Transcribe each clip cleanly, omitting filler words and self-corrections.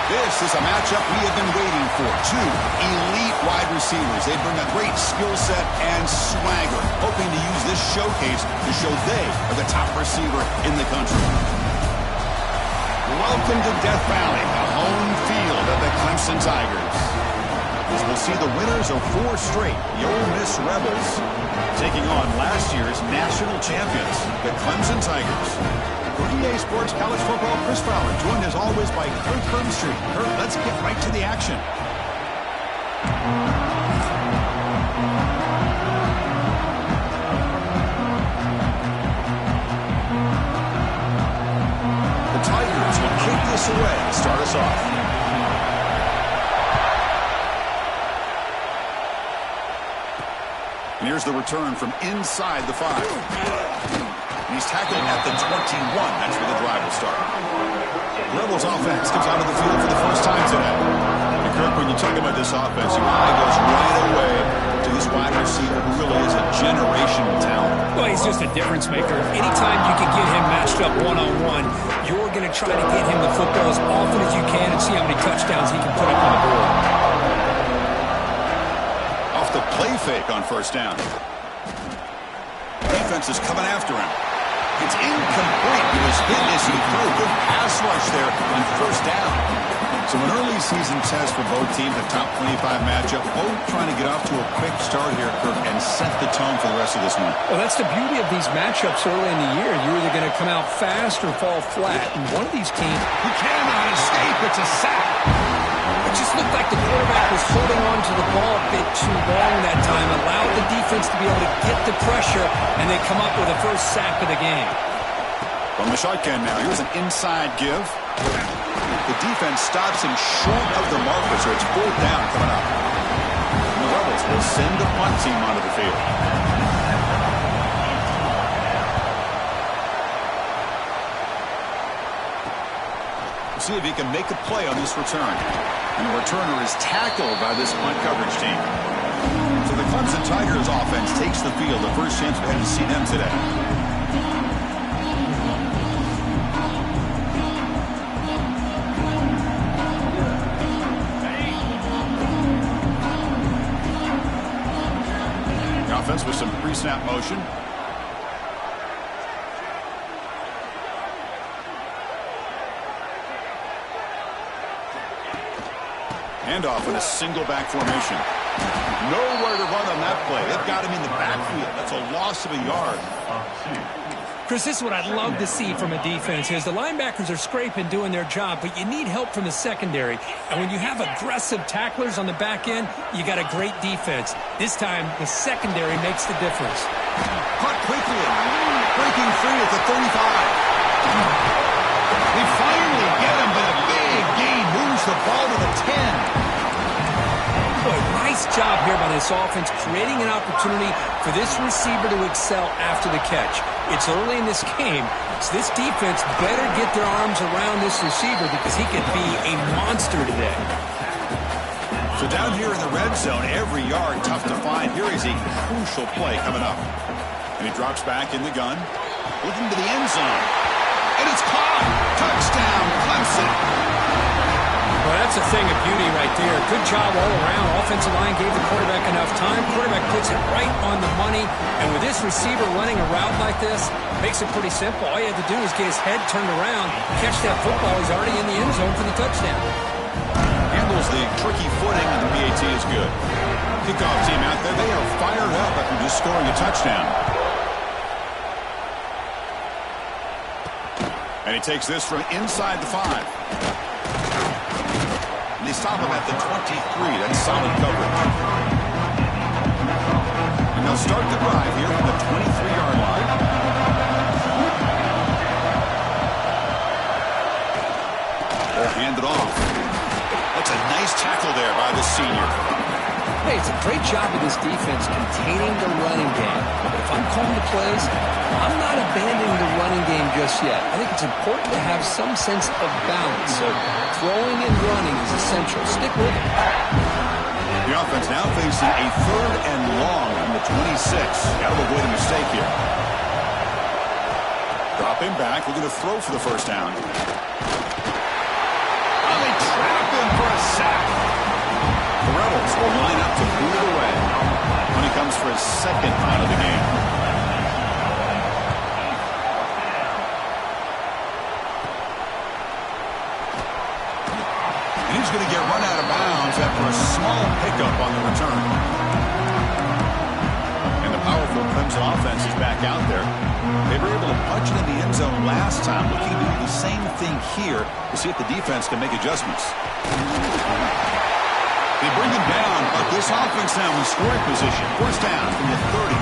This is a matchup we have been waiting for. Two elite wide receivers. They bring a great skill set and swagger, hoping to use this showcase to show they are the top receiver in the country. Welcome to Death Valley, the home field of the Clemson Tigers. As we'll see the winners of 4 straight, the Ole Miss Rebels, taking on last year's national champions, the Clemson Tigers. For EA Sports College Football, Chris Fowler, joined as always by Kurt Hermstreet. Kurt, let's get right to the action. The Tigers will kick this away to start us off. And here's the return from inside the 5. He's tackled at the 21. That's where the drive will start. Rebels offense comes out of the field for the first time today. And Kirk, when you talk about this offense, your eye goes right away to this wide receiver who really is a generational talent. Well, he's just a difference maker. Anytime you can get him matched up one-on-one, you're going to try to get him the football as often as you can and see how many touchdowns he can put up on the board. Off the play fake on first down. Defense is coming after him. It's incomplete. He was hit as he threw. Good pass rush there on first down. So an early season test for both teams, a top 25 matchup. Both trying to get off to a quick start here, Kirk, and set the tone for the rest of this one. Well, that's the beauty of these matchups early in the year. You're either going to come out fast or fall flat. And one of these teams, he cannot escape. It's a sack. It just looked like the quarterback was holding on to the ball a bit too long that time, allowed the defense to be able to get the pressure, and they come up with the first sack of the game. From the shotgun now, here's an inside give. The defense stops him short of the marker, so it's 4th down coming up. And the Rebels will send the punt team onto the field. See if he can make a play on this return. And the returner is tackled by this punt coverage team. So the Clemson Tigers offense takes the field. The first chance we had to see them today. The offense with some pre-snap motion. Handoff in a single back formation. Nowhere to run on that play. They've got him in the backfield. That's a loss of a yard. Chris, this is what I'd love to see from a defense is the linebackers are scraping, doing their job, but you need help from the secondary. And when you have aggressive tacklers on the back end, you got a great defense. This time, the secondary makes the difference. Caught quickly. Breaking free at the 35. They finally get him, but a big gain moves the ball to the 10. Boy, nice job here by this offense, creating an opportunity for this receiver to excel after the catch. It's early in this game, so this defense better get their arms around this receiver because he could be a monster today. So down here in the red zone, every yard tough to find. Here is a crucial play coming up. And he drops back in the gun, looking to the end zone. And it's caught! Touchdown, Clemson! Well, that's a thing of beauty right there. Good job all around. Offensive line gave the quarterback enough time. Quarterback puts it right on the money. And with this receiver running a route like this, makes it pretty simple. All you have to do is get his head turned around, catch that football. He's already in the end zone for the touchdown. Handles the tricky footing, and the PAT is good. Kickoff team out there. They are fired up after just scoring a touchdown. And he takes this from inside the 5. And they stop him at the 23. That's solid coverage. And they'll start the drive here from the 23-yard line. They'll hand it off. That's a nice tackle there by the senior. Hey, it's a great job of this defense containing the running game. But if I'm calling the plays, I'm not abandoning the running game just yet. I think it's important to have some sense of balance. So throwing and running is essential. Stick with it. The offense now facing a 3rd and long from the 26. Got to avoid a mistake here. Dropping back, looking to throw for the first down. Oh, they trapped for his second punt of the game. And he's going to get run out of bounds after a small pickup on the return. And the powerful Clemson offense is back out there. They were able to punch it in the end zone last time, looking to do the same thing here to see if the defense can make adjustments. They bring him down, but this offense now in scoring position. First down from the 30.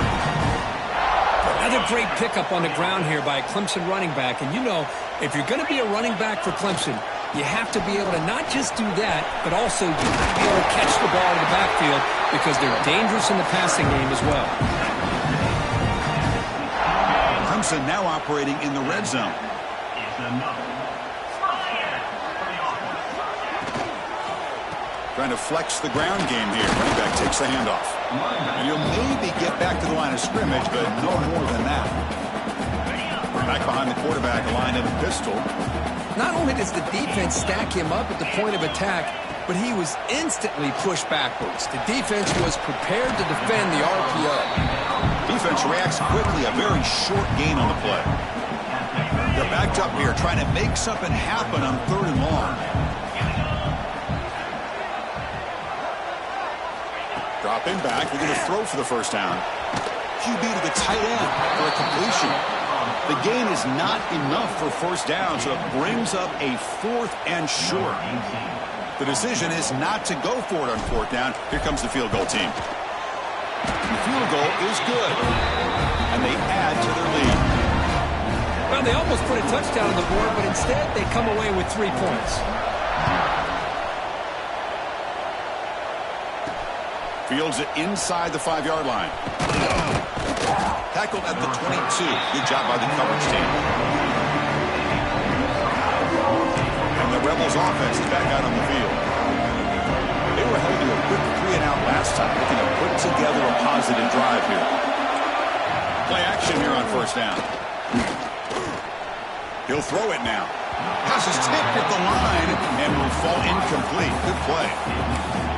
Another great pickup on the ground here by a Clemson running back. And you know, if you're going to be a running back for Clemson, you have to be able to not just do that, but also you have to be able to catch the ball in the backfield because they're dangerous in the passing game as well. Clemson now operating in the red zone. Trying to flex the ground game here. Running back takes the handoff. And he'll maybe get back to the line of scrimmage, but no more than that. Back behind the quarterback, lined in a pistol. Not only does the defense stack him up at the point of attack, but he was instantly pushed backwards. The defense was prepared to defend the RPO. Defense reacts quickly, a very short gain on the play. They're backed up here, trying to make something happen on 3rd and long. Dropping back, they're going to throw for the first down. QB to the tight end for a completion. The gain is not enough for first down, so it brings up a 4th and short. The decision is not to go for it on 4th down. Here comes the field goal team. The field goal is good, and they add to their lead. Well, they almost put a touchdown on the board, but instead they come away with 3 points. Fields it inside the 5-yard line. Tackled at the 22. Good job by the coverage team. And the Rebels offense is back out on the field. They were held to a quick 3-and-out last time, looking to put together a positive drive here. Play action here on first down. He'll throw it now. Pass is tipped at the line and will fall incomplete. Good play.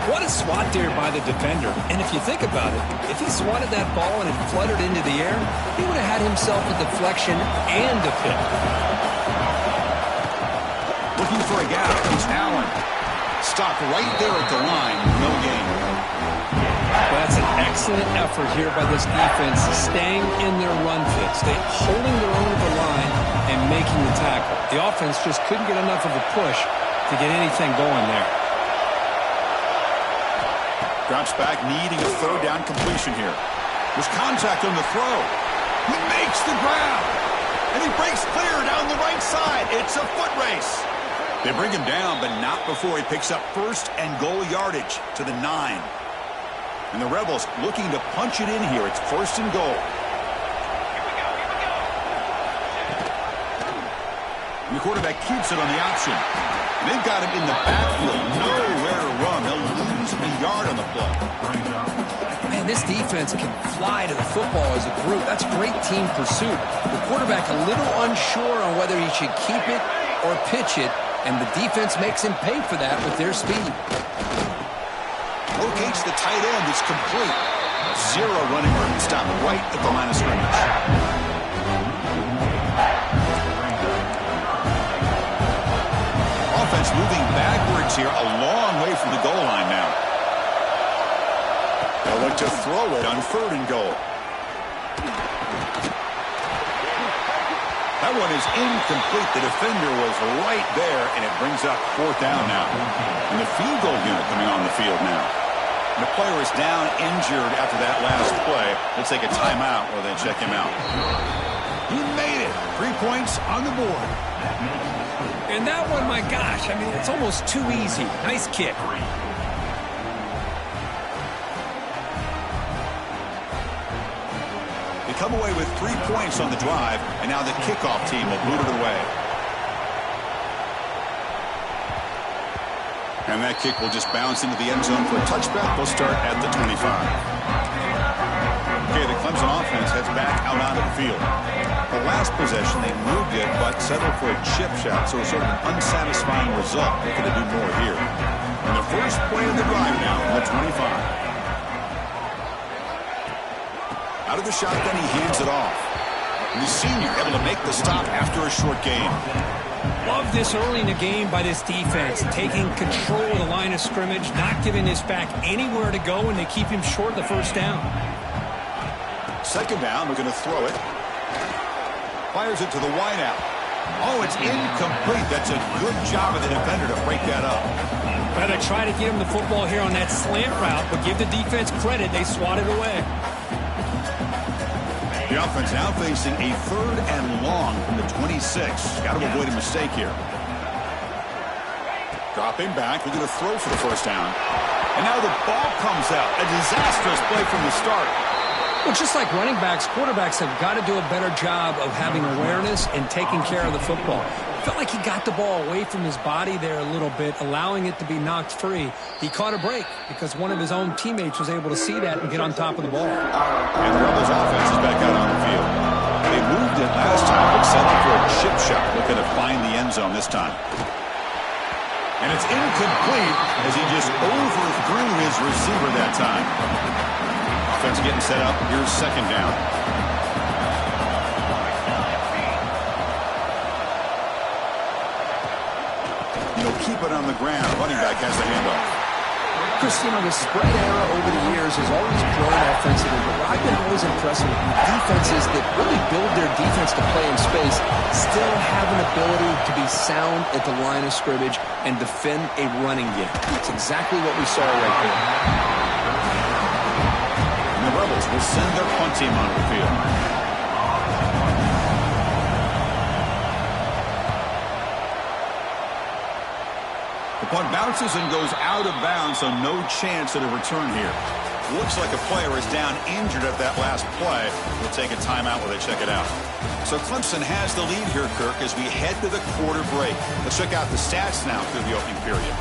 What a swat there by the defender. And if you think about it, if he swatted that ball and it fluttered into the air, he would have had himself a deflection and a pick. Looking for a gap. He's Allen. Stopped right there at the line. No gain. Well, that's an excellent effort here by this defense, staying in their run fits. They're holding their own at the line and making the tackle. The offense just couldn't get enough of a push to get anything going there. Drops back, needing a 3rd down completion here. There's contact on the throw. He makes the grab. And he breaks clear down the right side. It's a foot race. They bring him down, but not before he picks up 1st and goal yardage to the 9. And the Rebels looking to punch it in here. It's 1st and goal. And the quarterback keeps it on the option. And they've got him in the backfield. Nowhere to run. They'll lose a yard on the play. Man, this defense can fly to the football as a group. That's great team pursuit. The quarterback a little unsure on whether he should keep it or pitch it, and the defense makes him pay for that with their speed. Locates the tight end. It's complete. 0 running room. Stop right at the line of scrimmage. Offense moving backwards here, a long way from the goal line now. They'll look to throw it on 3rd and goal. That one is incomplete. The defender was right there, and it brings up 4th down now. And the field goal unit coming on the field now. And the player is down injured after that last play. They'll take a timeout while they check him out. He made it. 3 points on the board. And that one, my gosh, I mean, it's almost too easy. Nice kick. They come away with 3 points on the drive, and now the kickoff team will boot it away. And that kick will just bounce into the end zone for a touchback. They'll start at the 25. Okay, the Clemson offense heads back out onto the field. The last possession, they moved it, but settled for a chip shot, so it's sort of an unsatisfying result. They're going to do more here. And the first play of the drive now from the 25. Out of the shotgun, he hands it off. And the senior able to make the stop after a short gain. Love this early in the game by this defense, taking control of the line of scrimmage, not giving this back anywhere to go, and they keep him short of the first down. Second down, we're going to throw it. Fires it to the wideout. Oh, it's incomplete. That's a good job of the defender to break that up. Well, they try to get him the football here on that slant route, but give the defense credit. They swatted away. The offense now facing a 3rd and long from the 26. Got to avoid a mistake here. Dropping back. We're going to throw for the first down. And now the ball comes out. A disastrous play from the start. Well, just like running backs, quarterbacks have got to do a better job of having awareness and taking care of the football. Felt like he got the ball away from his body there a little bit, allowing it to be knocked free. He caught a break because one of his own teammates was able to see that and get on top of the ball. And the Rebels offense is back out on the field. They moved it last time, but set up for a chip shot. Looking to find the end zone this time. And it's incomplete as he just overthrew his receiver that time. Offense getting set up. Here's second down. Keep it on the ground. Running back has the handoff. Chris, the spread era over the years has always grown offensively, but I've been always impressed with defenses that really build their defense to play in space, still have an ability to be sound at the line of scrimmage and defend a running game. That's exactly what we saw right there. And the Rebels will send their punt team onto the field. Punt bounces and goes out of bounds, so no chance at a return here. Looks like a player is down injured at that last play. We'll take a timeout while they check it out. So Clemson has the lead here, Kirk, as we head to the quarter break. Let's check out the stats now through the opening period.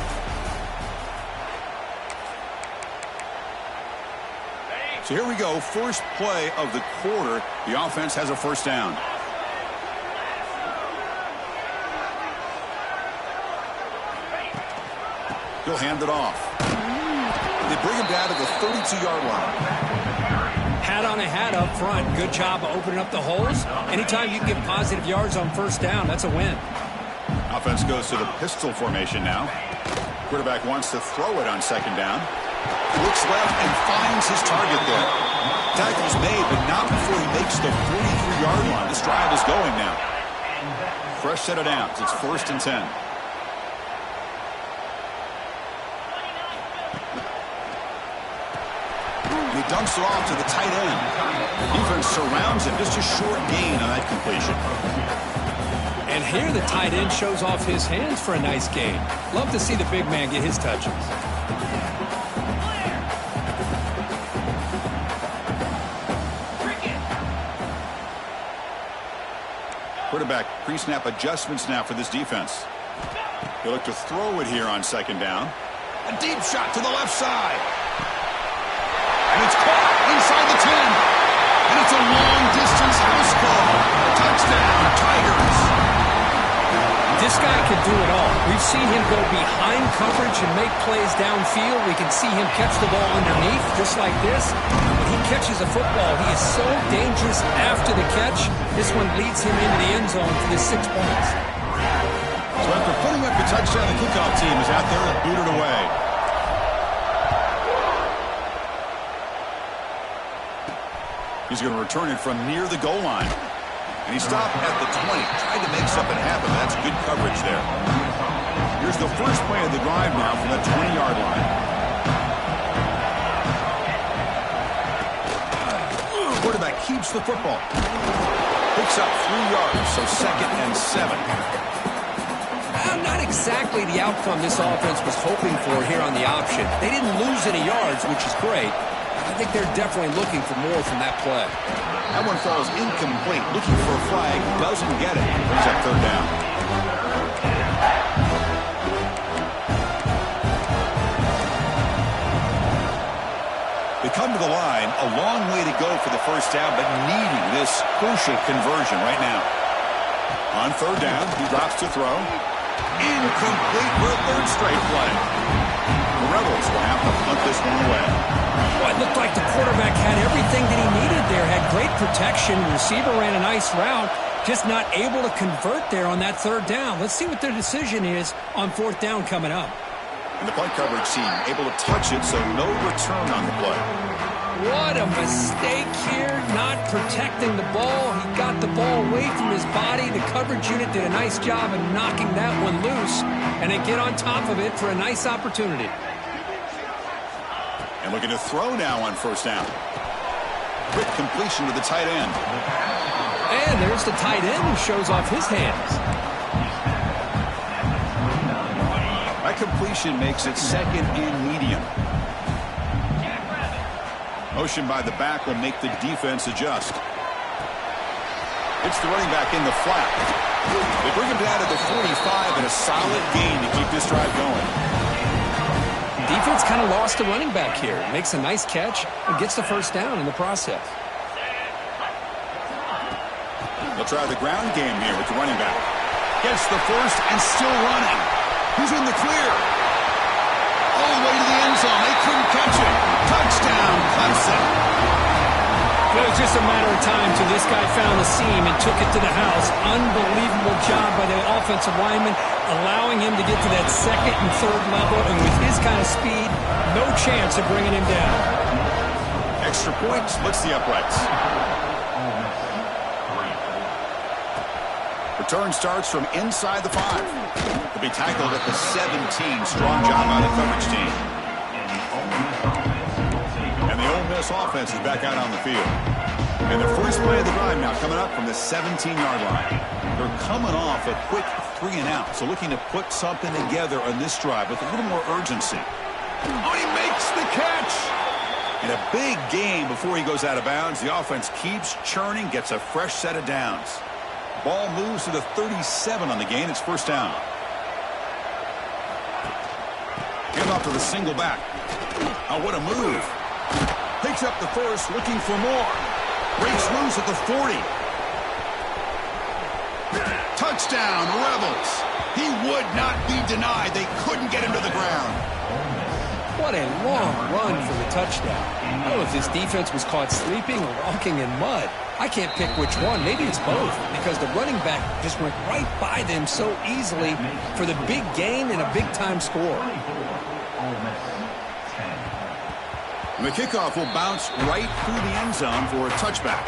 So here we go. First play of the quarter. The offense has a first down. He'll hand it off. They bring him down to the 32-yard line. Hat on a hat up front. Good job of opening up the holes. Anytime you can get positive yards on first down, that's a win. Offense goes to the pistol formation now. Quarterback wants to throw it on second down. Looks left and finds his target there. Tackle's made, but not before he makes the 43-yard line. This drive is going now. Fresh set of downs. It's 1st and 10. He dumps it off to the tight end. The defense surrounds him. Just a short gain on that completion. And here the tight end shows off his hands for a nice gain. Love to see the big man get his touches. Quarterback pre-snap adjustments now for this defense. They look to throw it here on second down. A deep shot to the left side. And it's caught inside the 10. And it's a long-distance house call. Touchdown, Tigers. This guy can do it all. We've seen him go behind coverage and make plays downfield. We can see him catch the ball underneath, just like this. When he catches a football, he is so dangerous after the catch. This one leads him into the end zone for the 6 points. So after putting up the touchdown, the kickoff team is out there and booted away. He's going to return it from near the goal line. And he stopped at the 20. Tried to make something happen. That's good coverage there. Here's the first play of the drive now from the 20-yard line. Quarterback keeps the football. Picks up 3 yards, so 2nd and 7. Not exactly the outcome this offense was hoping for here on the option. They didn't lose any yards, which is great. I think they're definitely looking for more from that play. That one falls incomplete. Looking for a flag. Doesn't get it. Brings up third down. They come to the line. A long way to go for the first down, but needing this crucial conversion right now. On third down, he drops to throw. Incomplete for a third straight play. The Rebels will have to punt this one away. Well, it looked like the quarterback had everything that he needed there. Had great protection. The receiver ran a nice route. Just not able to convert there on that third down. Let's see what their decision is on fourth down coming up. And the play coverage team able to touch it, so no return on the play. What a mistake here, not protecting the ball. He got the ball away from his body. The coverage unit did a nice job of knocking that one loose, and they get on top of it for a nice opportunity. And looking to throw now on first down. Quick completion to the tight end. And there's the tight end who shows off his hands. That completion makes it second and medium. Motion by the back will make the defense adjust. It's the running back in the flat. They bring him down to the 45 and a solid gain to keep this drive going. Defense kind of lost the running back here. Makes a nice catch and gets the first down in the process. They'll try the ground game here with the running back. Gets the first and still running. He's in the clear. All the way to the end zone. They couldn't catch him. Touchdown, Clemson. It was just a matter of time till this guy found the seam and took it to the house. Unbelievable job by the offensive lineman, allowing him to get to that second and third level. And with his kind of speed, no chance of bringing him down. Extra point splits the uprights. Return starts from inside the 5. To be tackled at the 17. Strong job by the coverage team. And the Ole Miss offense is back out on the field. And the first play of the drive now coming up from the 17-yard line. They're coming off a quick 3 and out. So looking to put something together on this drive with a little more urgency. Oh, he makes the catch. And a big gain before he goes out of bounds. The offense keeps churning, gets a fresh set of downs. Ball moves to the 37 on the gain. It's first down. Hand off to the single back. Oh, what a move. Picks up the first, looking for more. Breaks loose at the 40. Touchdown, Rebels. He would not be denied. They couldn't get him to the ground. What a long run for the touchdown. I don't know if this defense was caught sleeping or walking in mud. I can't pick which one. Maybe it's both, because the running back just went right by them so easily for the big gain and a big-time score. And the kickoff will bounce right through the end zone for a touchback.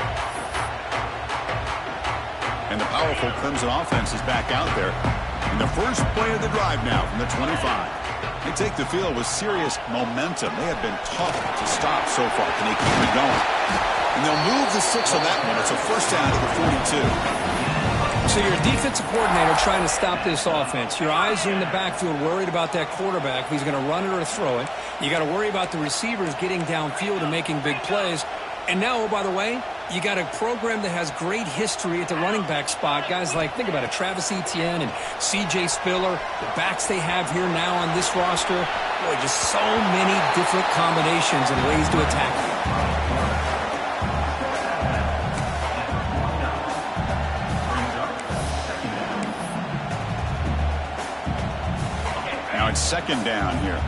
And the powerful Clemson offense is back out there. In the first play of the drive now from the 25. They take the field with serious momentum. They have been tough to stop so far. Can they keep it going? And they'll move the 6 on that one. It's a first down to the 42. So you're a defensive coordinator trying to stop this offense. Your eyes are in the backfield worried about that quarterback. If he's going to run it or throw it. You got to worry about the receivers getting downfield and making big plays. And now, oh, by the way, you got a program that has great history at the running back spot. Guys like, think about it, Travis Etienne and C.J. Spiller, the backs they have here now on this roster. Boy, just so many different combinations and ways to attack them. Now it's second down here.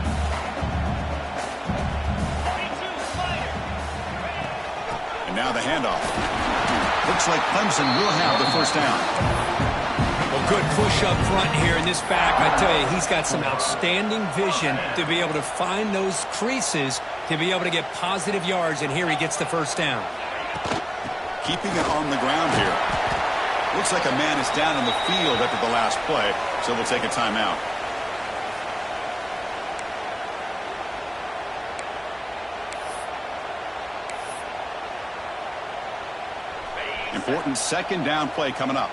Now the handoff. Looks like Clemson will have the first down. Well, good push up front here in this back. I tell you, he's got some outstanding vision to be able to find those creases to be able to get positive yards, and here he gets the first down. Keeping it on the ground here. Looks like a man is down on the field after the last play, so we'll take a timeout. Important second down play coming up.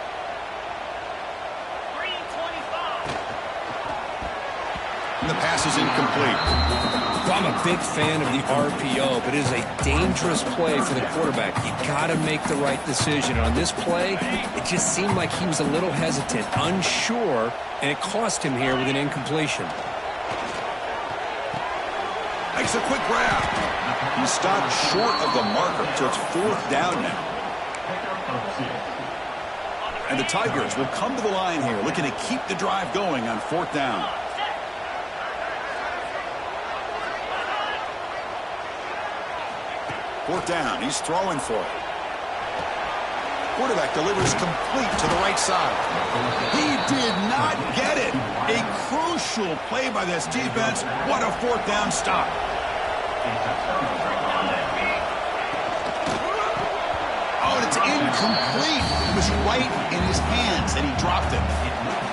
And the pass is incomplete. Well, I'm a big fan of the RPO, but it is a dangerous play for the quarterback. You got to make the right decision. On this play, it just seemed like he was a little hesitant, unsure, and it cost him here with an incompletion. Makes a quick grab. He stopped short of the marker, so it's fourth down now. And the Tigers will come to the line here, looking to keep the drive going on fourth down. 4th down. He's throwing for it. Quarterback delivers complete to the right side. He did not get it. A crucial play by this defense. What a 4th down stop. Oh, and it's incomplete. It was right in his hands, and he dropped it.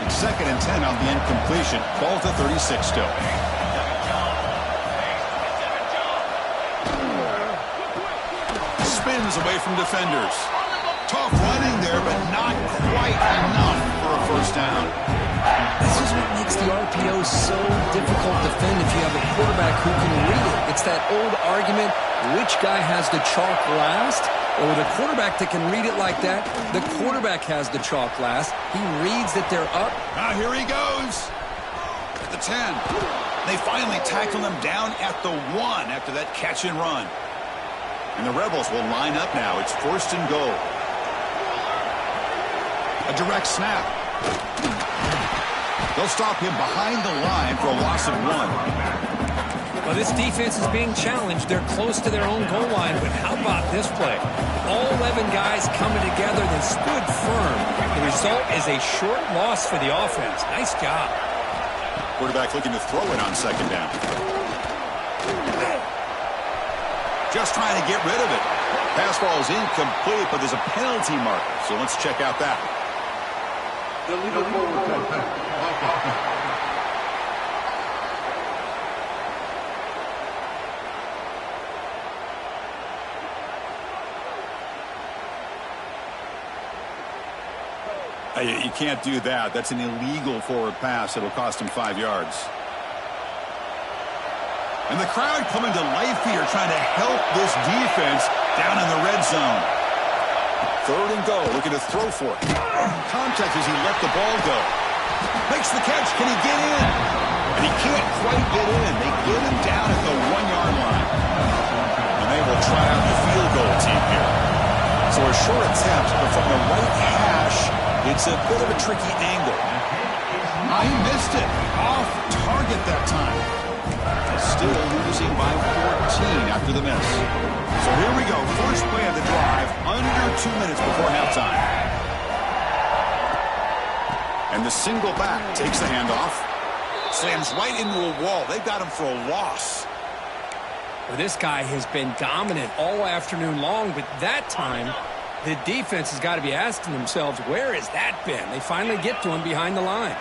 And 2nd and 10 on the incompletion. Ball to 36 still. Spins away from defenders. Tough running there, but not quite enough for a 1st down. This is what makes the RPO so difficult to defend if you have a quarterback who can read it. It's that old argument, which guy has the chalk last? Or the quarterback that can read it like that, the quarterback has the chalk last. He reads that they're up. Now here he goes. At the 10. They finally tackle him down at the 1 after that catch and run. And the Rebels will line up now. It's 1st and goal. A direct snap. They'll stop him behind the line for a loss of 1. Well, this defense is being challenged. They're close to their own goal line, but how about this play? All 11 guys coming together, they stood firm. The result is a short loss for the offense. Nice job. Quarterback looking to throw it on 2nd down. Just trying to get rid of it. Pass ball is incomplete, but there's a penalty marker, so let's check out that. You can't do that. That's an illegal forward pass. It'll cost him 5 yards. And the crowd coming to life here, trying to help this defense down in the red zone. 3rd and goal, looking to throw for it. Contact as he let the ball go. Makes the catch. Can he get in? And he can't quite get in. They get him down at the 1-yard line. And they will try out the field goal team here. So a short attempt, but from the right hash, it's a bit of a tricky angle. He missed it. Off target that time. Still losing by 14 after the miss. So here we go. First play of the drive, under 2 minutes before halftime. And the single back takes the handoff. Slams right into a wall. They've got him for a loss. Well, this guy has been dominant all afternoon long, but that time, the defense has got to be asking themselves, where has that been? They finally get to him behind the line.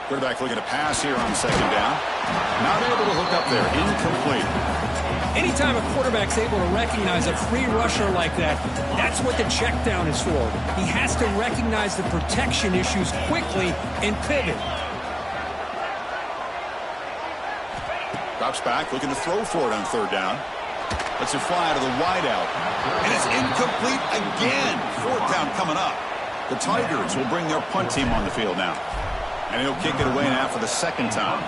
Quarterback looking to pass here on 2nd down. Not able to hook up there. Incomplete. Anytime a quarterback's able to recognize a free rusher like that, that's what the check down is for. He has to recognize the protection issues quickly and pivot. Drops back, looking to throw for it on 3rd down. Lets it fly to the wideout. And it's incomplete again. 4th down coming up. The Tigers will bring their punt team on the field now. And he'll kick it away now for the 2nd time.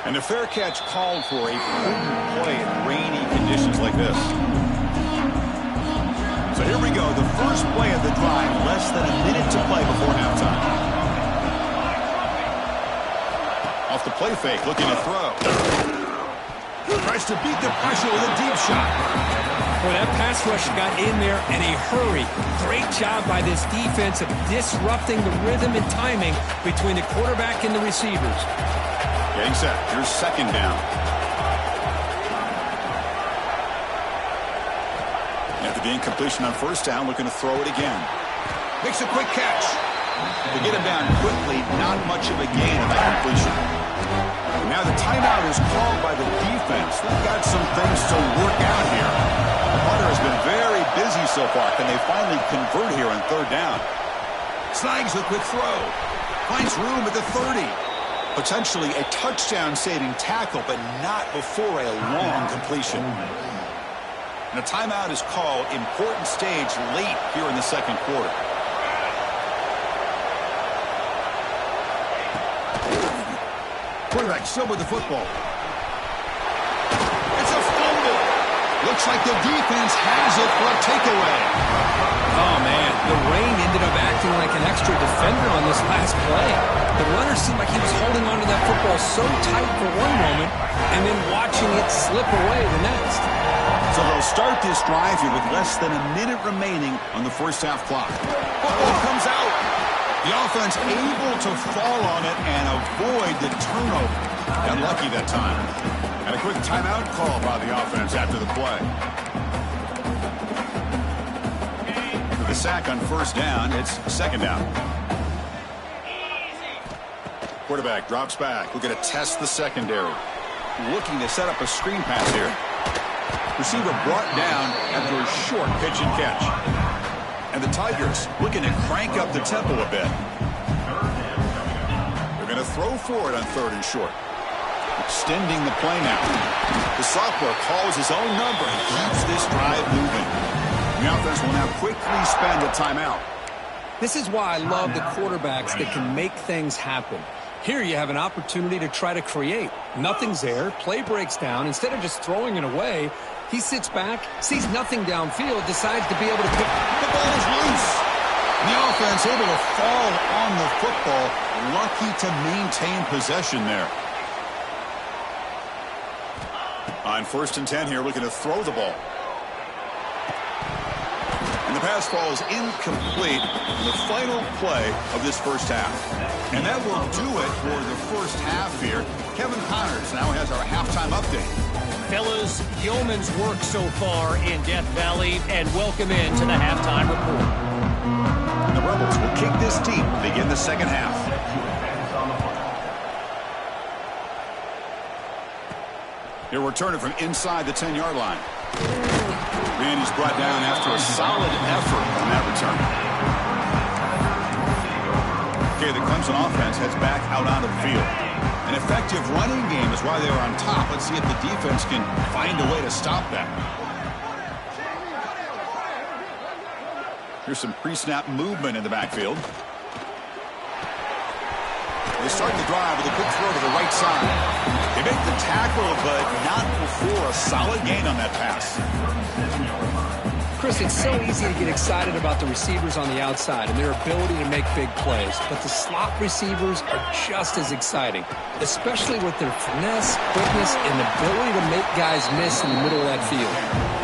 And a fair catch called for a prudent play in rainy conditions like this. So here we go. The first play of the drive, less than a minute to play before halftime. Off the play fake, looking to throw. Tries to beat the pressure with a deep shot. Boy, that pass rush got in there in a hurry. Great job by this defense of disrupting the rhythm and timing between the quarterback and the receivers. Getting set. Here's 2nd down. After the incompletion on 1st down, looking to throw it again. Makes a quick catch. To get him down quickly, not much of a gain on that completion. Now the timeout is called by the defense. They've got some things to work out here. The punter has been very busy so far. Can they finally convert here on 3rd down? Snags a quick throw. Finds room at the 30. Potentially a touchdown-saving tackle, but not before a long completion. And a timeout is called. Important stage late here in the 2nd quarter. Quarterback still with the football. It's a fumble. Looks like the defense has it for a takeaway. Oh, man. The rain ended up acting like an extra defender on this last play. The runner seemed like he was holding on to that football so tight for one moment and then watching it slip away the next. So they'll start this drive here with less than a minute remaining on the first half clock. Football comes out. The offense able to fall on it and avoid the turnover. Unlucky that time. And a quick timeout call by the offense after the play. For the sack on first down, it's second down. Quarterback drops back. We're going to test the secondary. Looking to set up a screen pass here. Receiver brought down after a short pitch and catch. And the Tigers looking to crank up the tempo a bit. They're going to throw for it on third and short. Extending the play now. The sophomore calls his own number and keeps this drive moving. The offense will now quickly spend a timeout. This is why I love the quarterbacks that can make things happen. Here you have an opportunity to try to create. Nothing's there. Play breaks down. Instead of just throwing it away, he sits back, sees nothing downfield, decides to be able to pick. The ball is loose. The offense able to fall on the football. Lucky to maintain possession there. On first and 10 here, looking to throw the ball. And the pass falls incomplete in the final play of this first half. And that will do it for the first half here. Kevin Connors now has our halftime update. Fellas, yeoman's work so far in Death Valley, and welcome into the halftime report. The Rebels will kick this deep, begin the second half. Here we're turning from inside the 10-yard line. And he's brought down after a solid effort on that return. Okay, the Clemson offense heads back out onto the field. An effective running game is why they are on top. Let's see if the defense can find a way to stop that. Here's some pre-snap movement in the backfield. They start the drive with a quick throw to the right side. They make the tackle, but not before a solid gain on that pass. Chris, it's so easy to get excited about the receivers on the outside and their ability to make big plays, but the slot receivers are just as exciting, especially with their finesse, quickness, and the ability to make guys miss in the middle of that field.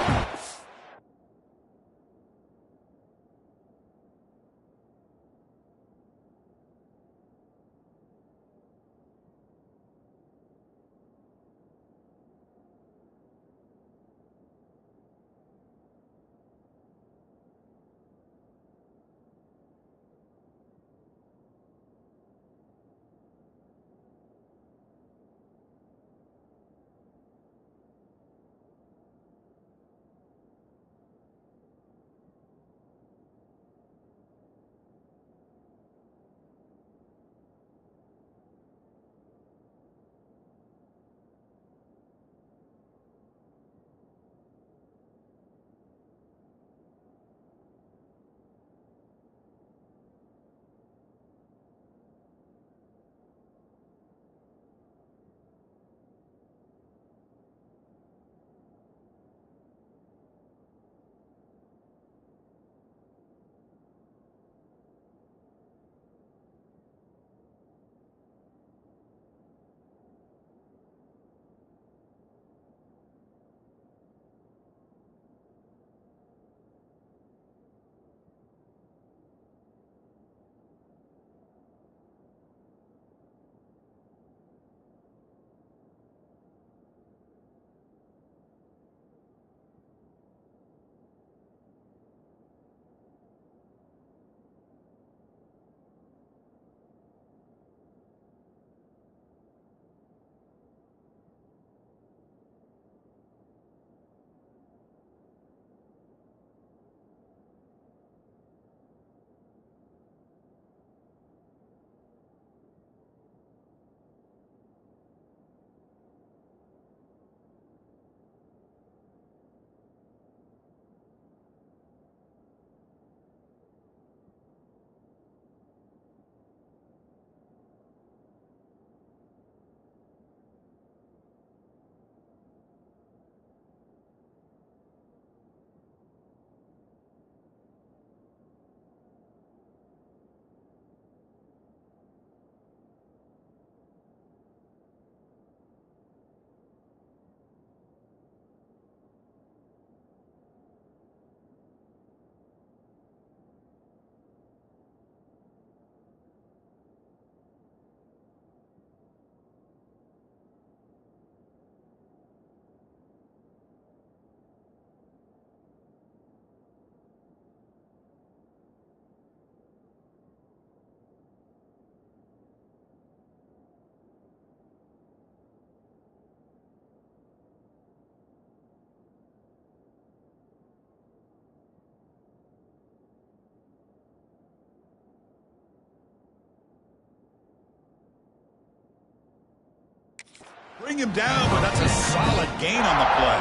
Bring him down, but that's a solid gain on the play.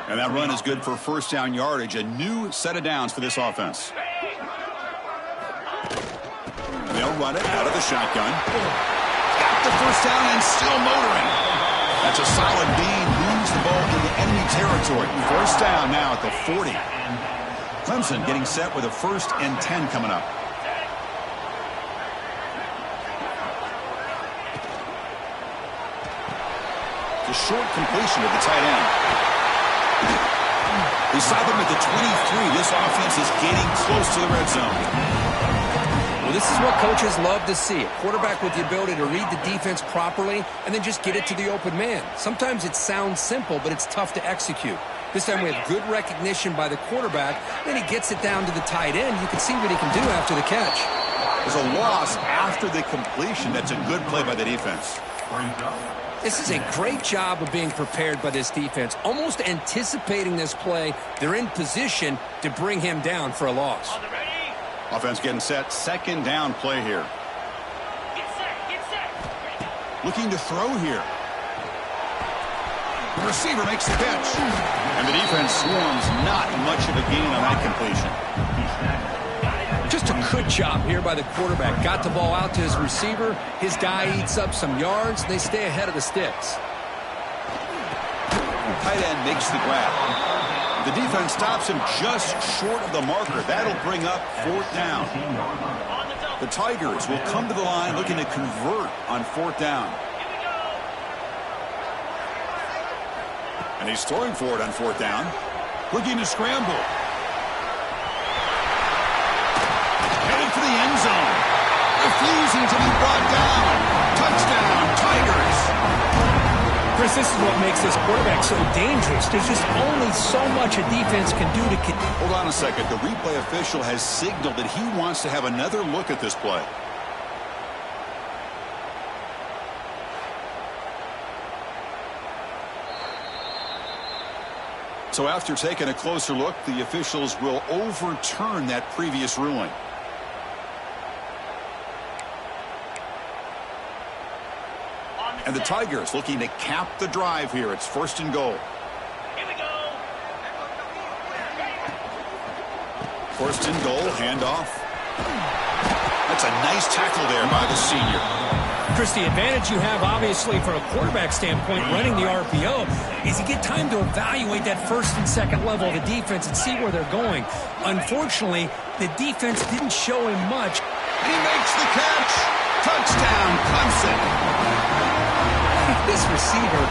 And that run is good for first down yardage, a new set of downs for this offense. They'll run it out of the shotgun. Got the first down and still motoring. That's a solid gain, moves the ball into enemy territory. First down now at the 40. Clemson getting set with a 1st and 10 coming up. A short completion of the tight end. We saw them at the 23. This offense is getting close to the red zone. Well, this is what coaches love to see. A quarterback with the ability to read the defense properly and then just get it to the open man. Sometimes it sounds simple, but it's tough to execute. This time we have good recognition by the quarterback. Then he gets it down to the tight end. You can see what he can do after the catch. There's a loss after the completion. That's a good play by the defense. This is a great job of being prepared by this defense. Almost anticipating this play, they're in position to bring him down for a loss. Offense getting set. Second down play here. Looking to throw here. The receiver makes the catch. And the defense swarms. Not much of a gain on that completion. Just a good job here by the quarterback. Got the ball out to his receiver. His guy eats up some yards. They stay ahead of the sticks. Tight end makes the grab. The defense stops him just short of the marker. That'll bring up 4th down. The Tigers will come to the line looking to convert on 4th down. And he's throwing for it on 4th down. Looking to scramble. Headed for the end zone. Refusing to be brought down. Touchdown, Tigers. Chris, this is what makes this quarterback so dangerous. There's just only so much a defense can do to... Hold on a second. The replay official has signaled that he wants to have another look at this play. So after taking a closer look, the officials will overturn that previous ruling. And the Tigers looking to cap the drive here. It's 1st and goal. Here we go. 1st and goal, handoff. That's a nice tackle there by the senior. Chris, the advantage you have, obviously, from a quarterback standpoint, running the RPO, is you get time to evaluate that 1st and 2nd level of the defense and see where they're going. Unfortunately, the defense didn't show him much. He makes the catch. Touchdown, Clemson. This receiver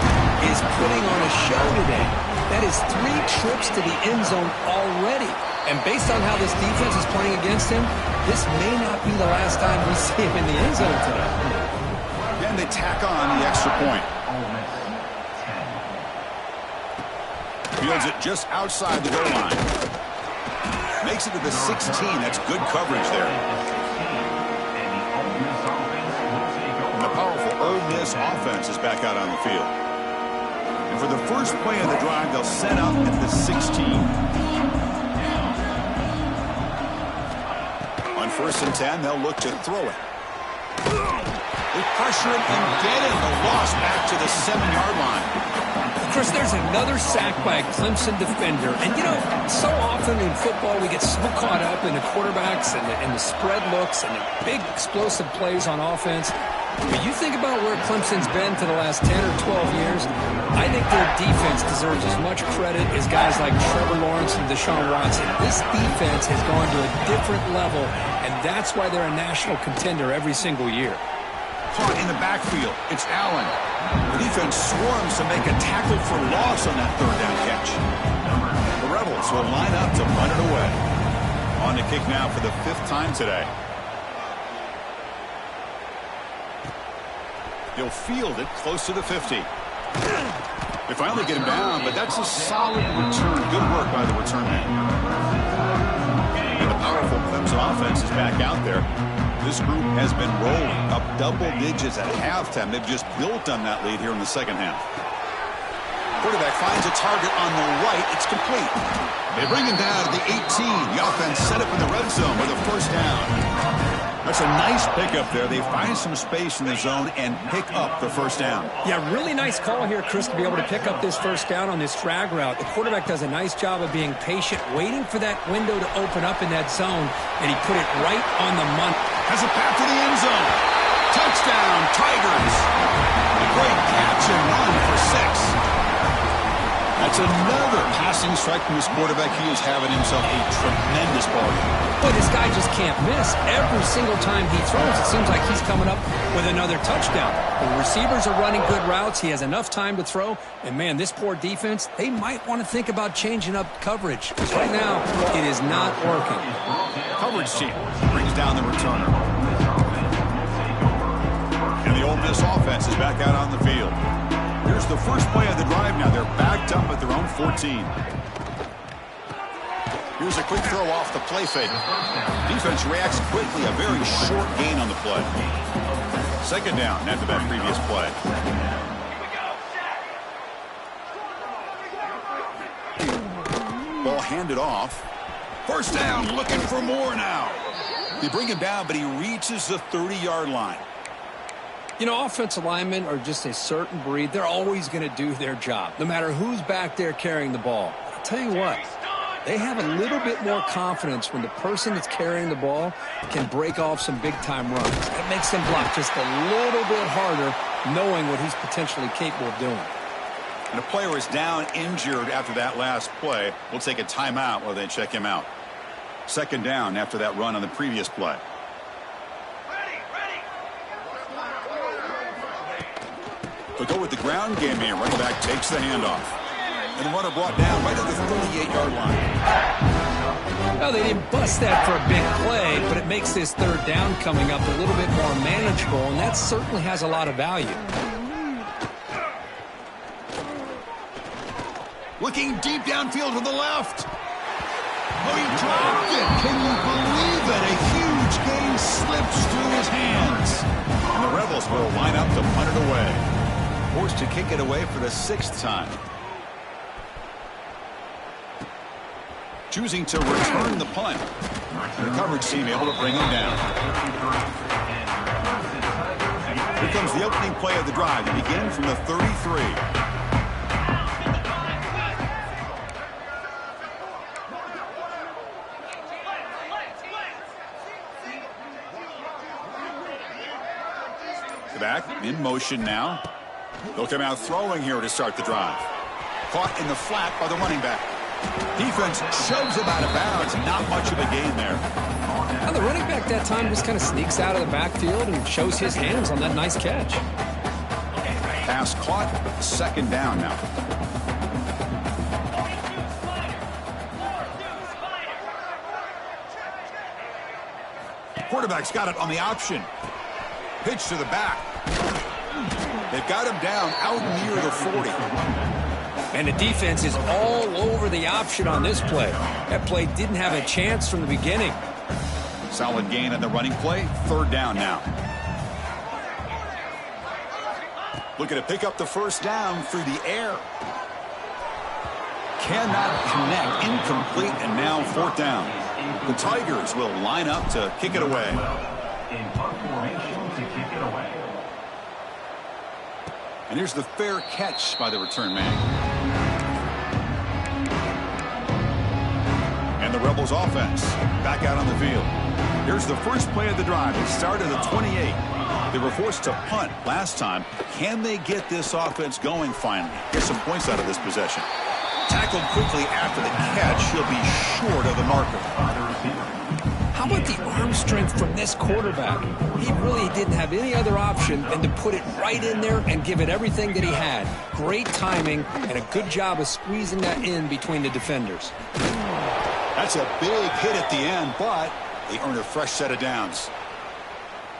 is putting on a show today. That is 3 trips to the end zone already. And based on how this defense is playing against him, this may not be the last time we see him in the end zone tonight. And they tack on the extra point. Fields it just outside the goal line. Makes it to the 16. That's good coverage there. And the powerful Ole Miss offense is back out on the field. And for the first play of the drive, they'll set up at the 16. On 1st and 10, they'll look to throw it. They pressure it and get it. A loss back to the 7-yard line. Chris, there's another sack by a Clemson defender. And, you know, so often in football we get so caught up in the quarterbacks and the spread looks and the big explosive plays on offense. But you think about where Clemson's been for the last 10 or 12 years, I think their defense deserves as much credit as guys like Trevor Lawrence and Deshaun Watson. This defense has gone to a different level, and that's why they're a national contender every single year. Caught in the backfield. It's Allen. The defense swarms to make a tackle for loss on that 3rd down catch. The Rebels will line up to punt it away. On to kick now for the 5th time today. He'll field it close to the 50. They finally get him down, but that's a solid return. Good work by the return man. And the powerful Clemson offense is back out there. This group has been rolling up double digits at halftime. They've just built on that lead here in the 2nd half. Quarterback finds a target on the right. It's complete. They bring him down to the 18. The offense set up in the red zone with a 1st down. That's a nice pickup there. They find some space in the zone and pick up the first down. Yeah, really nice call here, Chris, to be able to pick up this first down on this drag route. The quarterback does a nice job of being patient, waiting for that window to open up in that zone, and he put it right on the money. Has a path to the end zone. Touchdown, Tigers. A great catch and run for 6. That's another passing strike from this quarterback. He is having himself a tremendous ball game. But this guy just can't miss. Every single time he throws, it seems like he's coming up with another touchdown. The receivers are running good routes. He has enough time to throw. And, man, this poor defense, they might want to think about changing up coverage. Because right now, it is not working. Coverage team brings down the returner. And the Ole Miss offense is back out on the field. Here's the first play of the drive now. They're backed up at their own 14. Here's a quick throw off the play fake. Defense reacts quickly. A very short gain on the play. Second down after that previous play. Ball handed off. First down, looking for more now. They bring him down, but he reaches the 30-yard line. You know, offensive linemen are just a certain breed. They're always going to do their job, no matter who's back there carrying the ball. I'll tell you what, they have a little bit more confidence when the person that's carrying the ball can break off some big-time runs. It makes them block just a little bit harder, knowing what he's potentially capable of doing. And a player is down injured after that last play. We'll take a timeout while they check him out. Second down after that run on the previous play. They'll go with the ground game here. Running back takes the handoff. And the runner brought down right at the 38-yard line. Well, they didn't bust that for a big play, but it makes this third down coming up a little bit more manageable, and that certainly has a lot of value. Looking deep downfield to the left. Oh, he dropped it. Can you believe it? A huge gain slips through his hands. And the Rebels will line up to punt it away. Forced to kick it away for the 6th time. Choosing to return the punt. The coverage team able to bring him down. Here comes the opening play of the drive. They begin from the 33. Back in motion now. They'll come out throwing here to start the drive. Caught in the flat by the running back. Defense shoves him out of bounds. Not much of a gain there. Now the running back that time just kind of sneaks out of the backfield and shows his hands on that nice catch. Pass caught. Second down now. Quarterback's got it on the option. Pitch to the back. They've got him down out near the 40. And the defense is all over the option on this play. That play didn't have a chance from the beginning. Solid gain on the running play. Third down now. Looking to pick up the first down through the air. Cannot connect. Incomplete, and now fourth down. The Tigers will line up to kick it away. And here's the fair catch by the return man. And the Rebels offense back out on the field. Here's the first play of the drive. It started at 28. They were forced to punt last time. Can they get this offense going finally? Get some points out of this possession. Tackled quickly after the catch. He'll be short of the marker. How about the arm strength from this quarterback? He really didn't have any other option than to put it right in there and give it everything that he had. Great timing and a good job of squeezing that in between the defenders. That's a big hit at the end, but they earn a fresh set of downs.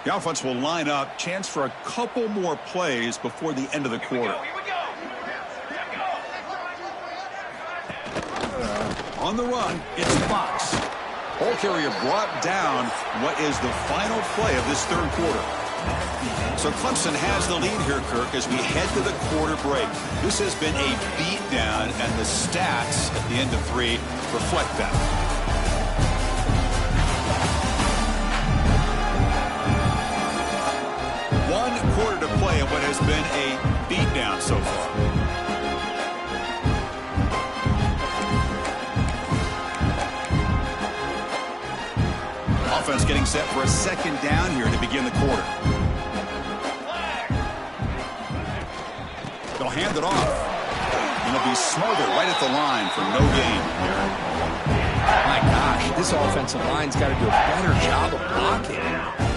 The offense will line up. Chance for a couple more plays before the end of the quarter. On the run, it's Fox. Ball carrier brought down what is the final play of this third quarter. So Clemson has the lead here, Kirk, as we head to the quarter break. This has been a beatdown, and the stats at the end of 3 reflect that. quarter to play in what has been a beatdown so far. Offense getting set for a second down here to begin the quarter. They'll hand it off. And it'll be smothered right at the line for no gain. My gosh, this offensive line's got to do a better job of blocking.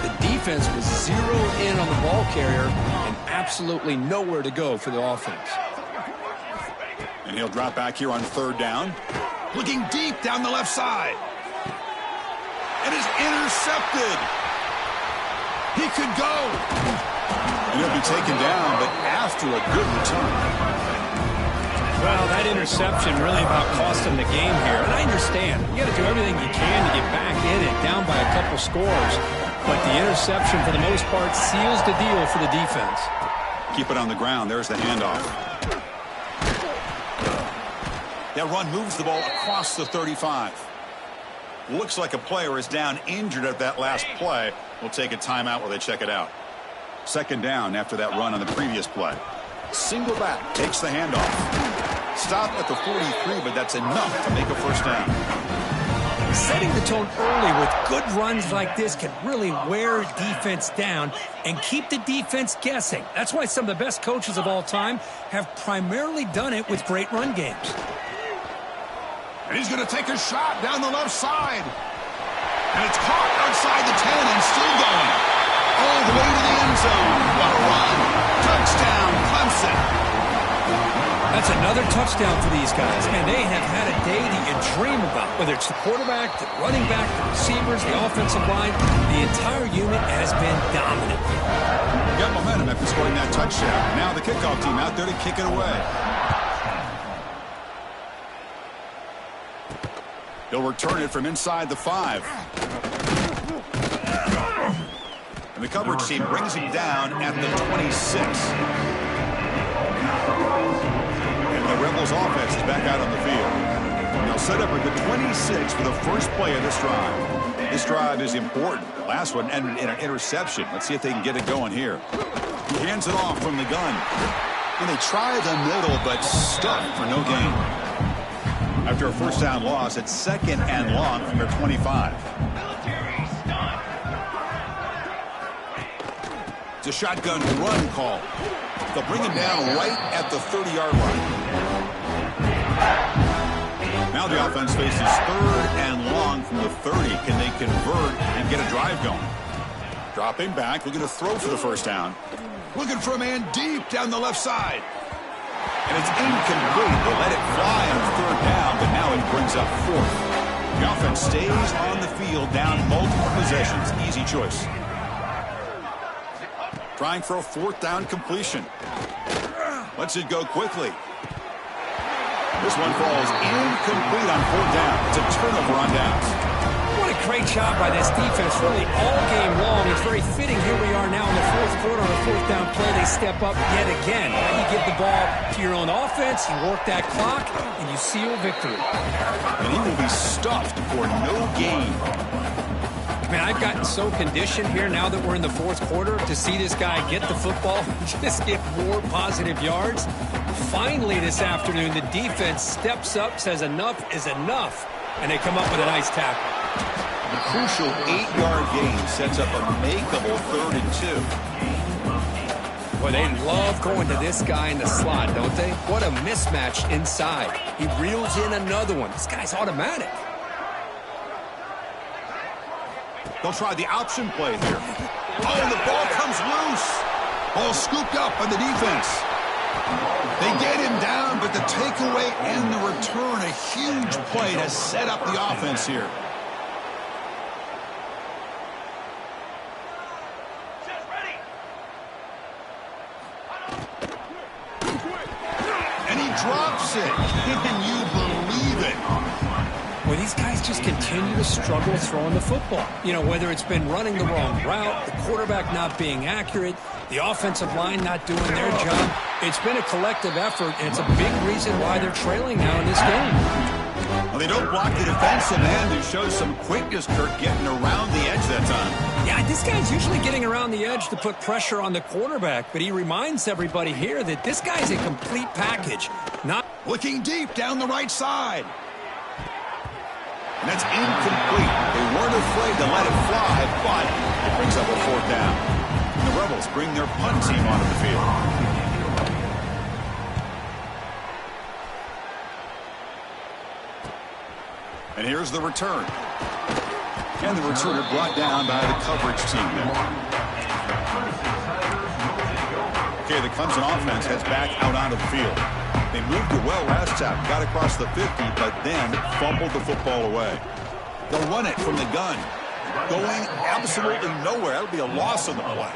The defense was zeroed in on the ball carrier and absolutely nowhere to go for the offense. And he'll drop back here on third down. Looking deep down the left side. And is intercepted. He could go. And he'll be taken down, but after a good return. Well, that interception really about cost him the game here. And I understand. You got to do everything you can to get back in it, down by a couple scores. But the interception, for the most part, seals the deal for the defense. Keep it on the ground. There's the handoff. That run moves the ball across the 35. Looks like a player is down injured at that last play. We'll take a timeout while they check it out. Second down after that run on the previous play. Single back takes the handoff. Stop at the 43, but that's enough to make a first down. Setting the tone early with good runs like this can really wear defense down and keep the defense guessing. That's why some of the best coaches of all time have primarily done it with great run games. And he's going to take a shot down the left side. And it's caught outside the 10 and still going. All the way to the end zone. What a run. Touchdown, Clemson. That's another touchdown for these guys. Man, they have had a day that you dream about. Whether it's the quarterback, the running back, the receivers, the offensive line, the entire unit has been dominant. Got momentum after scoring that touchdown. Now the kickoff team out there to kick it away. He'll return it from inside the 5. And the coverage team brings him down at the 26. And the Rebels offense is back out on the field. They'll set up at the 26 for the first play of this drive. This drive is important. The last one ended in an interception. Let's see if they can get it going here. He hands it off from the gun. And they try the middle, but stuck for no gain. After a first down loss, it's second and long from their 25. It's a shotgun run call. They'll bring him down right at the 30-yard line. Now the offense faces third and long from the 30. Can they convert and get a drive going? Dropping back, looking to throw for the first down. Looking for a man deep down the left side. And it's incomplete. They let it fly on third down, but now it brings up fourth. The offense stays on the field down multiple possessions. Easy choice. Trying for a fourth down completion. Lets it go quickly. This one falls incomplete on fourth down. It's a turnover on downs. What a great job by this defense, really all game long. It's very fitting. Here we are now in the fourth quarter on a fourth down play. They step up yet again. Now you give the ball to your own offense, you work that clock, and you seal victory. And he will be stuffed for no gain. Man, I've gotten so conditioned here now that we're in the fourth quarter to see this guy get the football and just get more positive yards. Finally this afternoon, the defense steps up, says enough is enough, and they come up with a nice tackle. The crucial 8-yard gain sets up a makeable 3rd and 2. Boy, they love going to this guy in the slot, don't they? What a mismatch inside. He reels in another one. This guy's automatic. They'll try the option play here. Oh, the ball comes loose. Ball scooped up by the defense. They get him down, but the takeaway and the return, a huge play to set up the offense here. And he drops it. Can you believe it? Well, these guys just continue to struggle throwing the football. You know, whether it's been running the wrong route, the quarterback not being accurate, the offensive line not doing their job. It's been a collective effort, and it's a big reason why they're trailing now in this game. Well, they don't block the defensive end, who shows some quickness, Kirk, getting around the edge that time. Yeah, this guy's usually getting around the edge to put pressure on the quarterback, but he reminds everybody here that this guy's a complete package. Not looking deep down the right side. And that's incomplete. They weren't afraid to let it fly, but it brings up a 4th down. And the Rebels bring their punt team onto the field. And here's the return. And the returner brought down by the coverage team there. Okay, the Clemson offense heads back out onto the field. They moved it well last time, got across the 50, but then fumbled the football away. They'll run it from the gun, going absolutely nowhere. That'll be a loss on the play.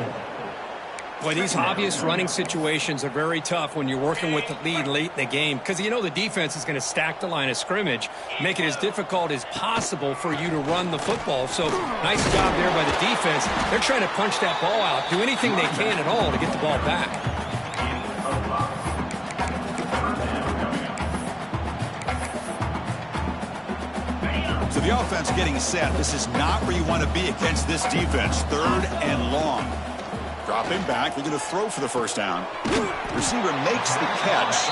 Boy, these obvious running situations are very tough when you're working with the lead late in the game because you know the defense is going to stack the line of scrimmage, make it as difficult as possible for you to run the football. So nice job there by the defense. They're trying to punch that ball out, do anything they can at all to get the ball back. So the offense getting set. This is not where you want to be against this defense. 3rd and long. Dropping back, they're going to throw for the 1st down. Receiver makes the catch.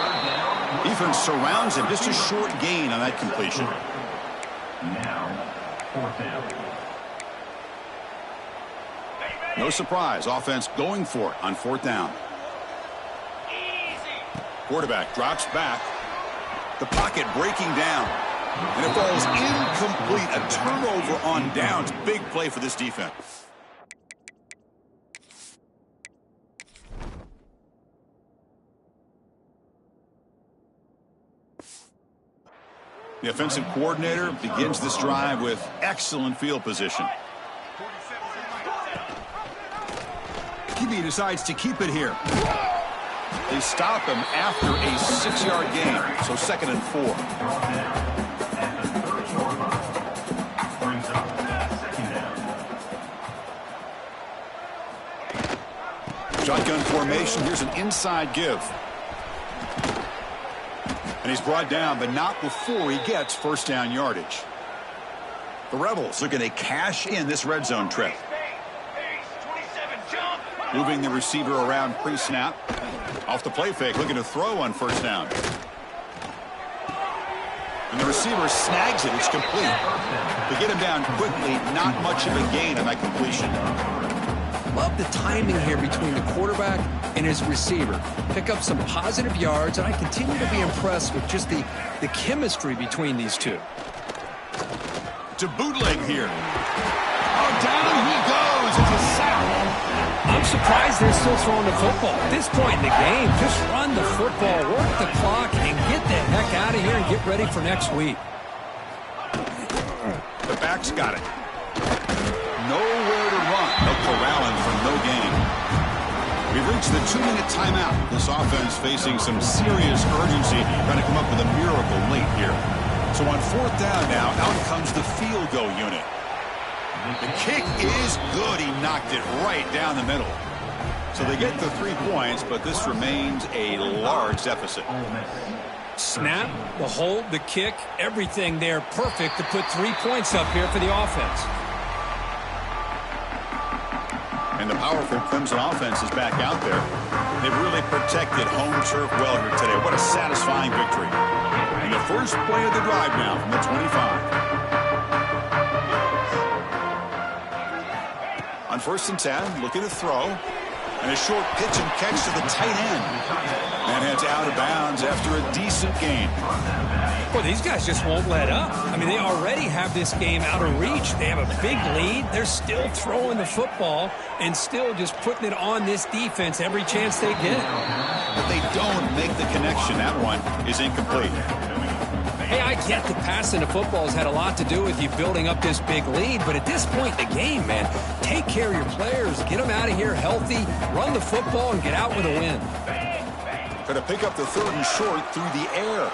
Defense surrounds him. Just a short gain on that completion. Now, 4th down. No surprise. Offense going for it on 4th down. Quarterback drops back. The pocket breaking down. And it falls incomplete. A turnover on downs. Big play for this defense. The offensive coordinator begins this drive with excellent field position. QB decides to keep it here. They stop him after a 6-yard gain, so 2nd and 4. Shotgun formation. Here's an inside give. And he's brought down, but not before he gets 1st down yardage. The Rebels are going to cash in this red zone trip. Moving the receiver around pre-snap. Off the play fake, looking to throw on 1st down. And the receiver snags it. It's complete. They get him down quickly. Not much of a gain on that completion. Love the timing here between the quarterback and his receiver. Pick up some positive yards, and I continue to be impressed with just the chemistry between these two. To bootleg here. Oh, down he goes. It's a sack. I'm surprised they're still throwing the football. At this point in the game, just run the football, work the clock, and get the heck out of here and get ready for next week. The back's got it. Nowhere to run. They'll corral him for no gain. We've reached the 2-minute timeout. This offense facing some serious urgency, trying to come up with a miracle late here. So on 4th down now, out comes the field goal unit. The kick is good. He knocked it right down the middle. So they get the 3 points, but this remains a large deficit. Snap, the hold, the kick, everything there perfect to put 3 points up here for the offense. And the powerful Clemson offense is back out there. They've really protected home turf well here today. What a satisfying victory. And the first play of the drive now from the 25. On 1st and 10, looking to throw. And a short pitch and catch to the tight end. And heads out of bounds after a decent gain. Well, these guys just won't let up. I mean, they already have this game out of reach. They have a big lead. They're still throwing the football and still just putting it on this defense every chance they get. But they don't make the connection. That one is incomplete. Hey, I get that passing the football has had a lot to do with you building up this big lead, but at this point in the game, man, take care of your players, get them out of here healthy, run the football, and get out with a win. Try to pick up the 3rd and short through the air.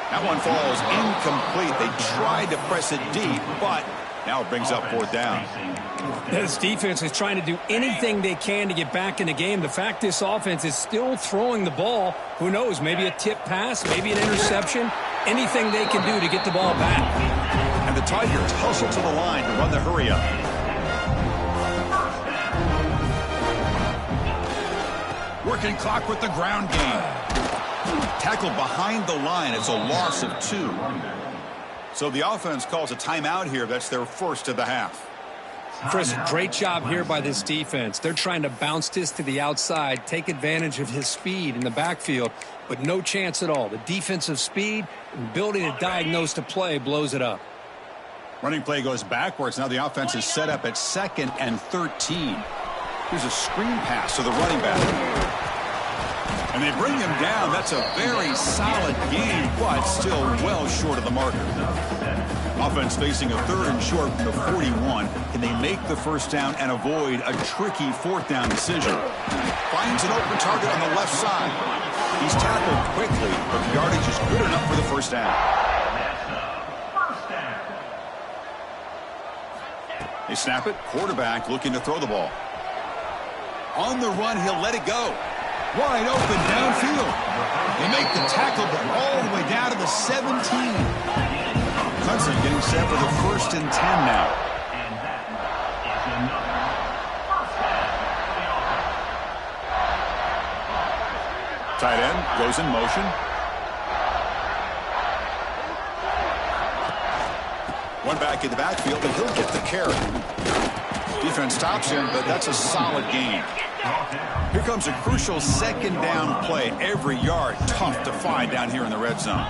That one falls incomplete. They tried to press it deep, but now it brings up 4th down. This defense is trying to do anything they can to get back in the game. The fact this offense is still throwing the ball, who knows, maybe a tip pass, maybe an interception, anything they can do to get the ball back. And the Tigers hustle to the line to run the hurry up. Working clock with the ground game. Tackled behind the line. It's a loss of 2. So the offense calls a timeout here. That's their first of the half. Chris, great job here by this defense. They're trying to bounce this to the outside, take advantage of his speed in the backfield, but no chance at all. The defensive speed and ability to diagnose the play blows it up. Running play goes backwards. Now the offense is set up at 2nd and 13. Here's a screen pass to the running back. And they bring him down. That's a very solid game, but still well short of the marker. Offense facing a 3rd and short from the 41. Can they make the first down and avoid a tricky 4th down decision? Finds an open target on the left side. He's tackled quickly, but the yardage is good enough for the first down. They snap it. Quarterback looking to throw the ball. On the run, he'll let it go. Wide open downfield. They make the tackle, but all the way down to the 17. Clemson getting set for the 1st and 10 now. Tight end goes in motion. One back in the backfield, and he'll get the carry. Defense stops him, but that's a solid gain. Here comes a crucial 2nd down play. Every yard tough to find down here in the red zone.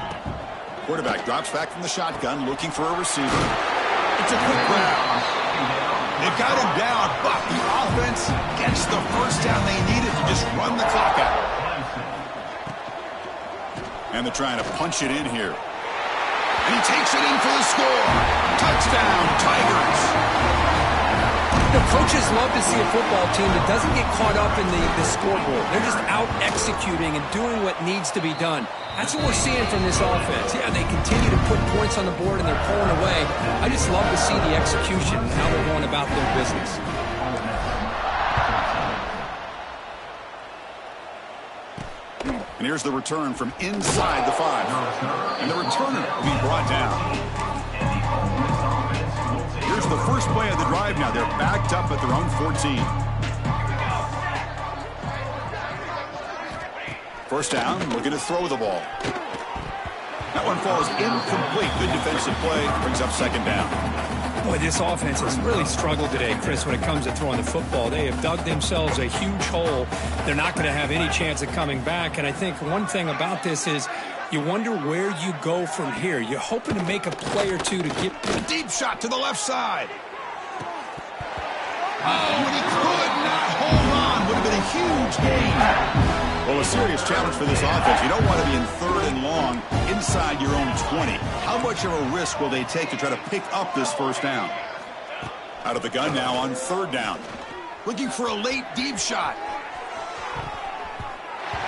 Quarterback drops back from the shotgun, looking for a receiver. It's a quick grab. They've got him down, but the offense gets the first down they needed to just run the clock out. And they're trying to punch it in here. And he takes it in for the score. Touchdown, Tigers. The coaches love to see a football team that doesn't get caught up in the scoreboard. They're just out executing and doing what needs to be done. That's what we're seeing from this offense. Yeah, they continue to put points on the board and they're pulling away. I just love to see the execution and how they're going about their business. And here's the return from inside the 5. And the returner will be brought down. Here's the first play of the drive now. They're backed up at their own 14. First down, looking to throw the ball. That one falls incomplete. Good defensive play, brings up 2nd down. Boy, this offense has really struggled today, Chris, when it comes to throwing the football. They have dug themselves a huge hole. They're not going to have any chance of coming back. And I think one thing about this is you wonder where you go from here. You're hoping to make a play or two to get a deep shot to the left side. Oh, and he could not hold on. Would have been a huge gain. Well, a serious challenge for this offense. You don't want to be in 3rd and long inside your own 20. How much of a risk will they take to try to pick up this first down? Out of the gun now on 3rd down. Looking for a late deep shot.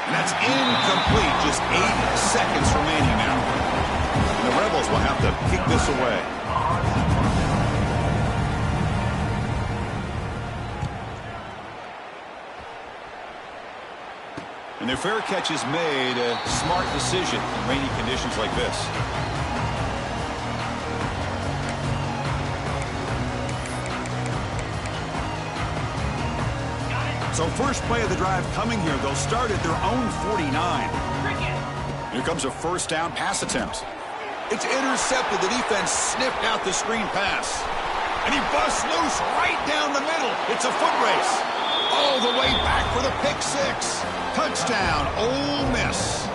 And that's incomplete. Just 8 seconds remaining now. And the Rebels will have to kick this away. And their fair catch is made, a smart decision in rainy conditions like this. So first play of the drive coming here. They'll start at their own 49. Here comes a first down pass attempt. It's intercepted. The defense sniffed out the screen pass. And he busts loose right down the middle. It's a foot race. All the way back for the pick 6. Touchdown, Ole Miss.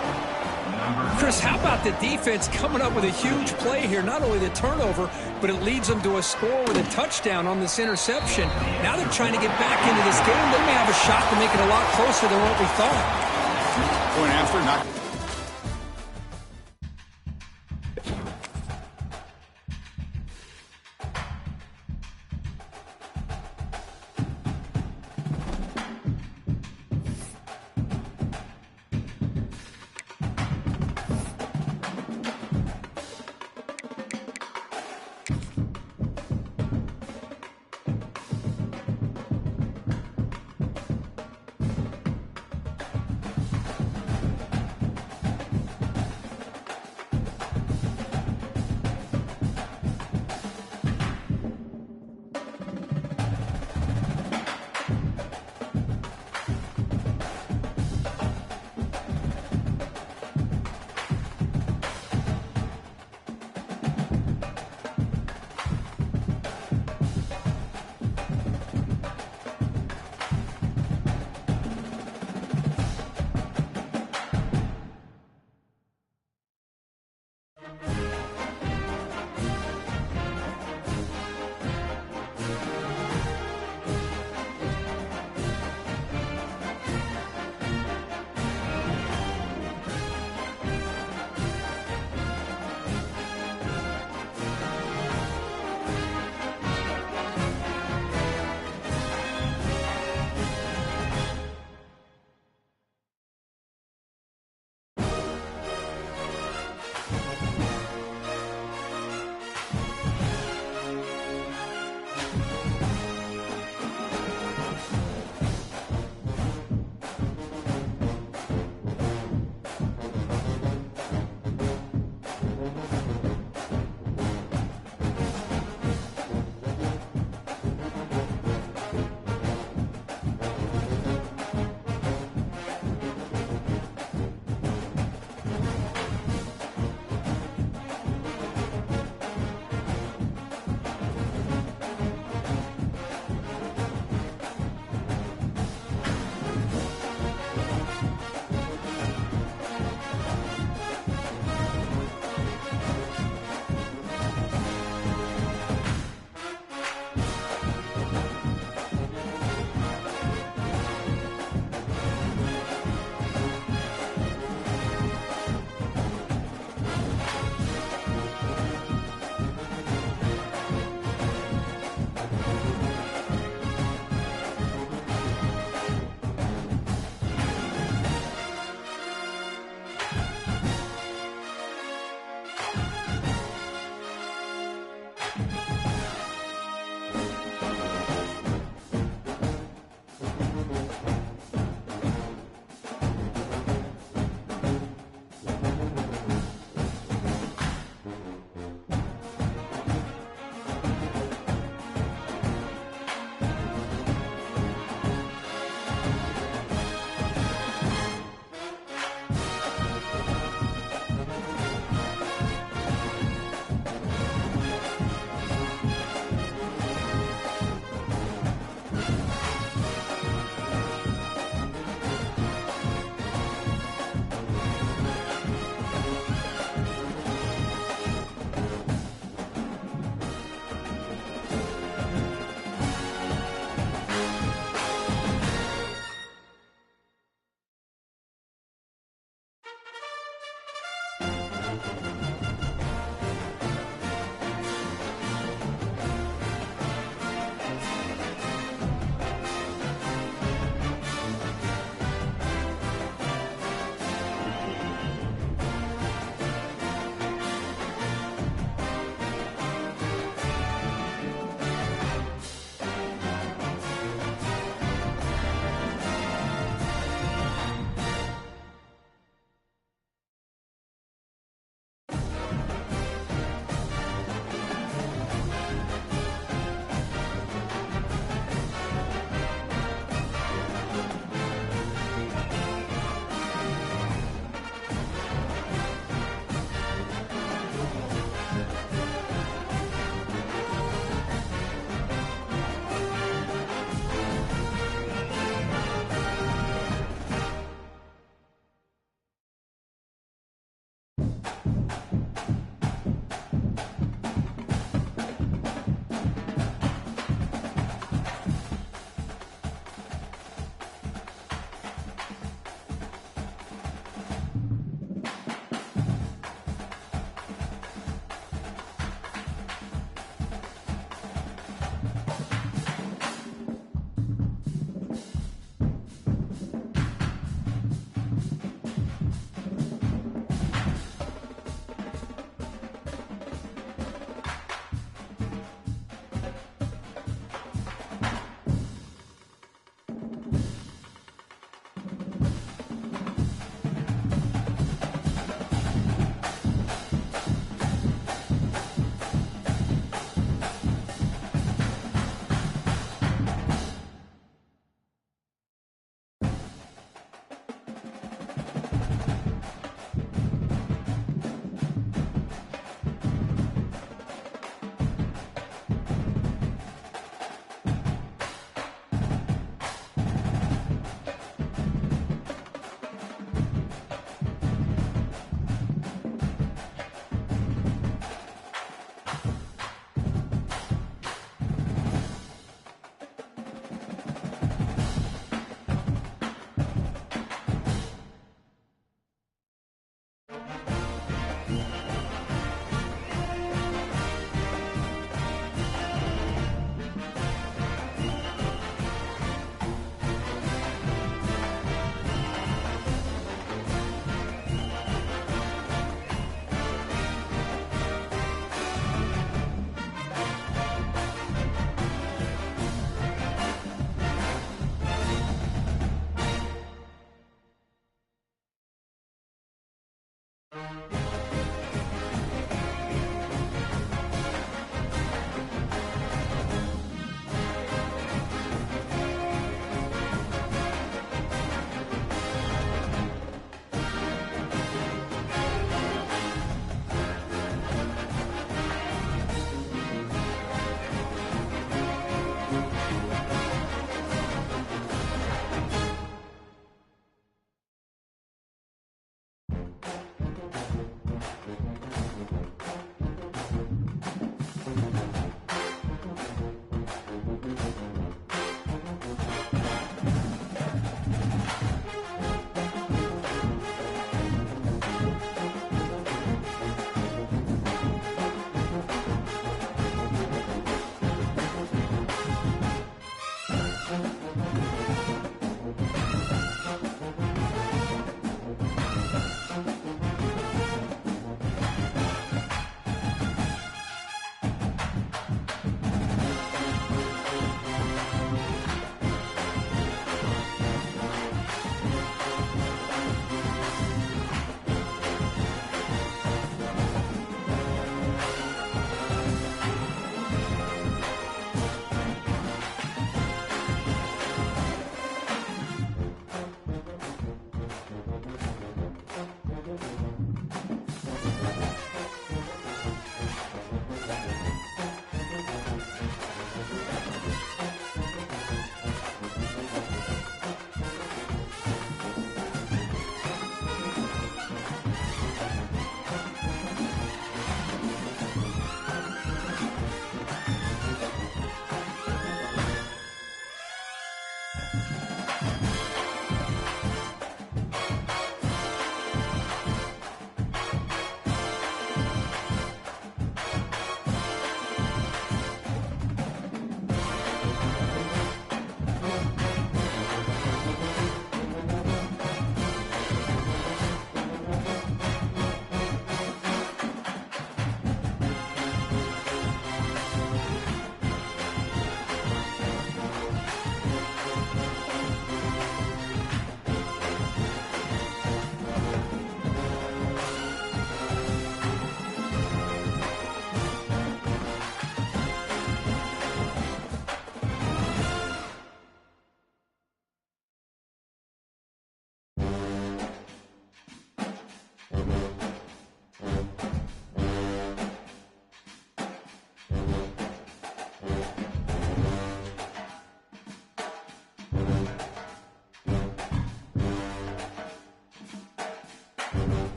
Chris, how about the defense coming up with a huge play here? Not only the turnover, but it leads them to a score with a touchdown on this interception. Now they're trying to get back into this game. They may have a shot to make it a lot closer than what we thought. Point after, not...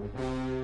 down.